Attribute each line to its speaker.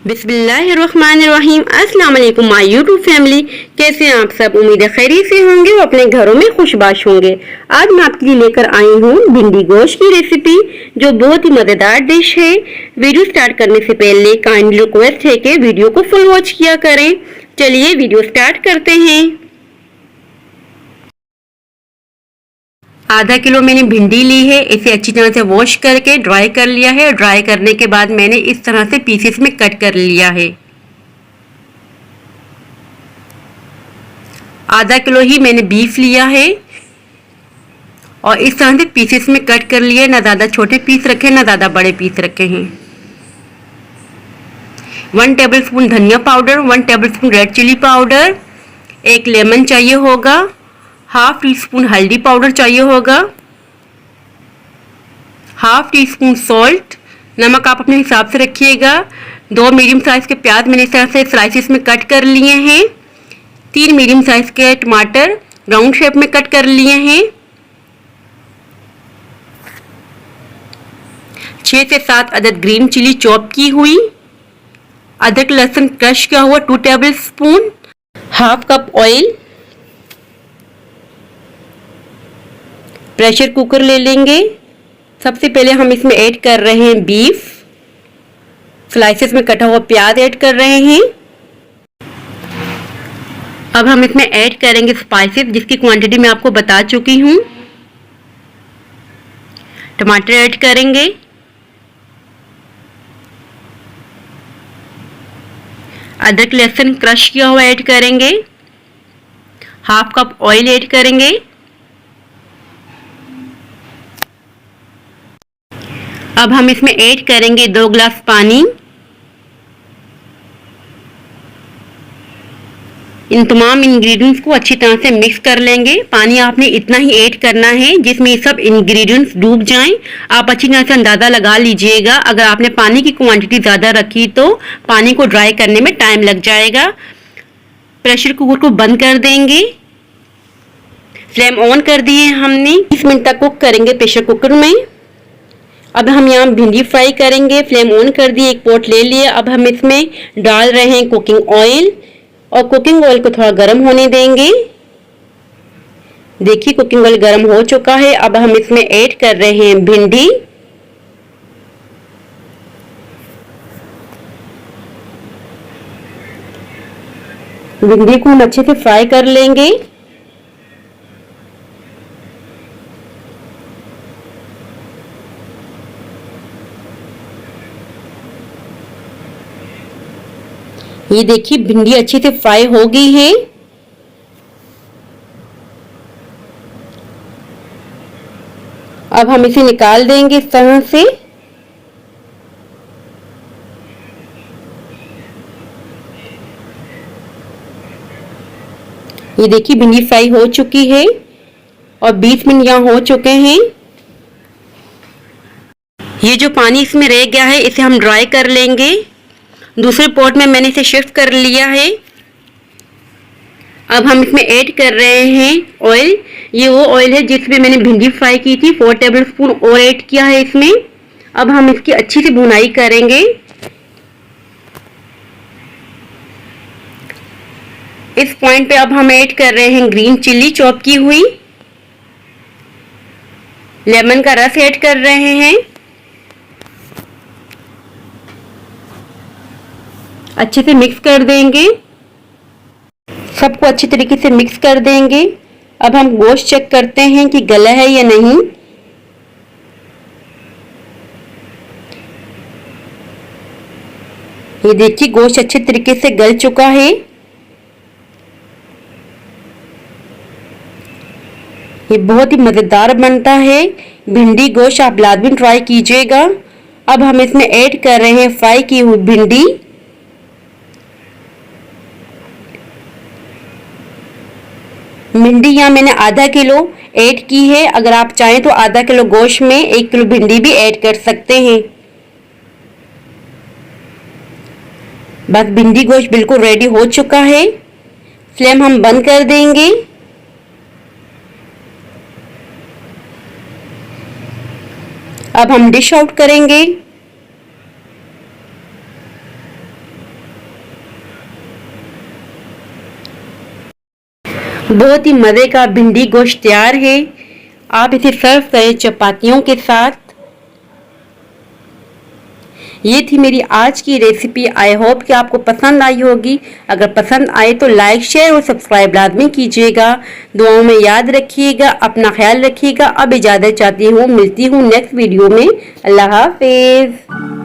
Speaker 1: बिस्मिल्लाहिर्रहमानिर्रहीम। अस्सलाम वालेकुम माय यूट्यूब फैमिली। कैसे हैं आप सब? उम्मीद है खैरियत से होंगे और अपने घरों में खुशबाश होंगे। आज मैं आपके लिए लेकर आई हूँ भिंडी गोश्त की रेसिपी, जो बहुत ही मज़ेदार डिश है। वीडियो स्टार्ट करने से पहले काइंडली रिक्वेस्ट है कि वीडियो को फुल वॉच किया करें। चलिए वीडियो स्टार्ट करते हैं। आधा किलो मैंने भिंडी ली है। इसे अच्छी तरह से वॉश करके ड्राई कर लिया है। ड्राई करने के बाद मैंने इस तरह से पीसेस में कट कर लिया है। आधा किलो ही मैंने बीफ लिया है और इस तरह से पीसेस में कट कर लिए। ना ज़्यादा छोटे पीस रखे ना ज़्यादा बड़े पीस रखे हैं। 1 टेबलस्पून धनिया powder, 1 tablespoon red chilli powder, 1 lemon चाहिए होगा, हाफ टी स्पून हल्दी पाउडर चाहिए होगा, हाफ टी स्पून सॉल्ट। नमक आप अपने हिसाब से रखिएगा। 2 मीडियम साइज के प्याज मैंने इस तरह से स्लाइसिस में कट कर लिए हैं। 3 मीडियम साइज के टमाटर राउंड शेप में कट कर लिए हैं। 6 से 7 अदद ग्रीन चिली चॉप की हुई। अदरक लहसुन क्रश किया हुआ 2 tablespoon. Half cup oil. Pressure cooker ले लेंगे। सबसे पहले हम इसमें ऐड कर रहे हैं बीफ। स्लाइसेस में कटा हुआ प्याज ऐड कर रहे हैं। अब हम इसमें ऐड करेंगे स्पाइसेस, जिसकी क्वांटिटी मैं आपको बता चुकी हूँ। टमाटर ऐड करेंगे। अदरक लहसुन क्रश किया हुआ ऐड करेंगे। हाफ कप ऑयल ऐड करेंगे। अब हम इसमें ऐड करेंगे 2 ग्लास पानी। इन तमाम इंग्रेडिएंट्स को अच्छी तरह से मिक्स कर लेंगे। पानी आपने इतना ही ऐड करना है जिसमें सब इंग्रेडिएंट्स डूब जाएं। आप अच्छी तरह से अंदाज़ा लगा लीजिएगा। अगर आपने पानी की क्वांटिटी ज़्यादा रखी तो पानी को ड्राई करने में टाइम लग जाएगा। प्रेशर कुकर को बंद कर देंगे। फ्लेम ऑन कर दिए हमने। 20 मिनट तक कुक करेंगे प्रेशर कुकर में। अब हम यहाँ भिंडी फ्राई करेंगे। फ्लेम ऑन कर दिए, एक पॉट ले लिए। अब हम इसमें डाल रहे हैं कुकिंग ऑयल और कुकिंग ऑयल को थोड़ा गर्म होने देंगे। देखिए कुकिंग ऑयल गर्म हो चुका है। अब हम इसमें ऐड कर रहे हैं भिंडी। भिंडी को हम अच्छे से फ्राई कर लेंगे। ये देखिए भिंडी अच्छे से फ्राई हो गई है। अब हम इसे निकाल देंगे इस तरह से। ये देखिए भिंडी फ्राई हो चुकी है और 20 मिनट यहाँ हो चुके हैं। ये जो पानी इसमें रह गया है इसे हम ड्राई कर लेंगे। दूसरे पॉट में मैंने इसे शिफ्ट कर लिया है। अब हम इसमें ऐड कर रहे हैं ऑयल। ये वो ऑयल है जिसमें मैंने भिंडी फ्राई की थी। 4 टेबलस्पून और ऐड किया है इसमें। अब हम इसकी अच्छी से भुनाई करेंगे। इस पॉइंट पे अब हम ऐड कर रहे हैं ग्रीन चिली चॉप की हुई। लेमन का रस ऐड कर रहे हैं। अच्छे से मिक्स कर देंगे। सबको अच्छी तरीके से मिक्स कर देंगे। अब हम गोश्त चेक करते हैं कि गला है या नहीं। ये देखिए गोश्त अच्छे तरीके से गल चुका है। ये बहुत ही मज़ेदार बनता है। भिंडी गोश्त आप लाजमी ट्राई कीजिएगा। अब हम इसमें ऐड कर रहे हैं फ्राई की हुई भिंडी। भिंडी यहाँ मैंने आधा किलो ऐड की है। अगर आप चाहें तो आधा किलो गोश्त में 1 किलो भिंडी भी ऐड कर सकते हैं। बस भिंडी गोश्त बिल्कुल रेडी हो चुका है। फ्लेम हम बंद कर देंगे। अब हम डिश आउट करेंगे। बहुत ही मज़े का भिंडी गोश्त तैयार है। आप इसे सर्व करें चपातियों के साथ। ये थी मेरी आज की रेसिपी। आई होप कि आपको पसंद आई होगी। अगर पसंद आए तो लाइक शेयर और सब्सक्राइब लाजमी कीजिएगा। दुआओं में याद रखिएगा, अपना ख्याल रखिएगा। अब इजाज़त चाहती हूँ, मिलती हूँ नेक्स्ट वीडियो में। अल्लाह हाफिज़।